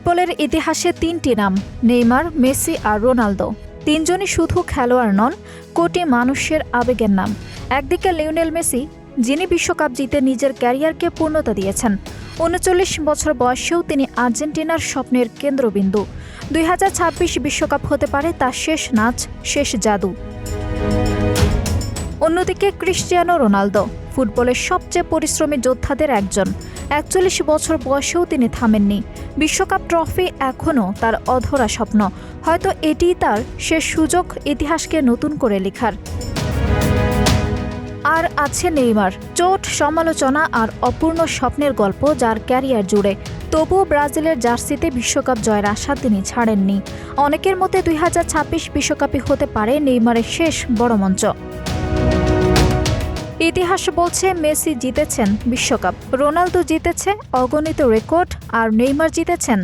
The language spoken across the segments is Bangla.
ফুটবলের ইতিহাসে তিনটি নাম, নেইমার, মেসি আর রোনালদো। তিনজনই শুধু খেলোয়াড় নন, কোটি মানুষের আবেগের নাম। একদিকে লিওনেল মেসি, যিনি বিশ্বকাপ জিতে নিজের ক্যারিয়ারকে পূর্ণতা দিয়েছেন। ৩৯ বছর বয়সেও তিনি আর্জেন্টিনার স্বপ্নের কেন্দ্রবিন্দু। ২০২৬ বিশ্বকাপ হতে পারে তার শেষ নাচ, শেষ জাদু। অন্যদিকে ক্রিস্টিয়ানো রোনালদো, ফুটবলের সবচেয়ে পরিশ্রমী যোদ্ধাদের একজন। ৪১ বছর বয়সেও তিনি থামেননি। বিশ্বকাপ ট্রফি এখনও তার অধরা স্বপ্ন। হয়তো এটিই তার শেষ সুযোগ ইতিহাসকে নতুন করে লেখার। আর আছে নেইমার, চোট, সমালোচনা আর অপূর্ণ স্বপ্নের গল্প যার ক্যারিয়ার জুড়ে। তবুও ব্রাজিলের জার্সিতে বিশ্বকাপ জয়ের আশা তিনি ছাড়েননি। অনেকের মতে ২০২৬ বিশ্বকাপই হতে পারে নেইমারের শেষ বড় মঞ্চ। ইতিহাস বলছে মেসি জিতেছেন বিশ্বকাপ, রোনালদো জিতেছে অগণিত রেকর্ড, আর নেইমার জিতেছেন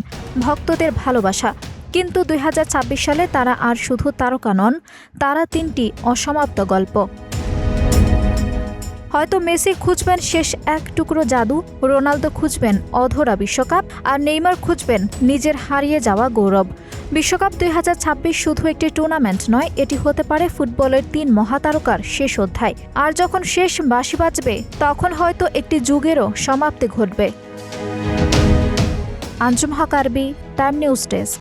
ভক্তদের ভালোবাসা। কিন্তু ২০২৬ সালে তারা আর শুধু তারকা নন, তারা তিনটি অসমাপ্ত গল্প। হয়তো মেসি খুঁজবেন শেষ এক টুকরো জাদু, রোনালদো খুঁজবেন অধরা বিশ্বকাপ, আর নেইমার খুঁজবেন নিজের হারিয়ে যাওয়া গৌরব। বিশ্বকাপ ২০২৬ শুধু একটি টুর্নামেন্ট নয়, এটি হতে পারে ফুটবলের তিন মহাতারকার শেষ অধ্যায়। আর যখন শেষ বাঁশি বাজবে, তখন হয়তো একটি যুগেরও সমাপ্তি ঘটবে। আঞ্জুম হক আরবি, টাইম নিউজ ডেস্ক।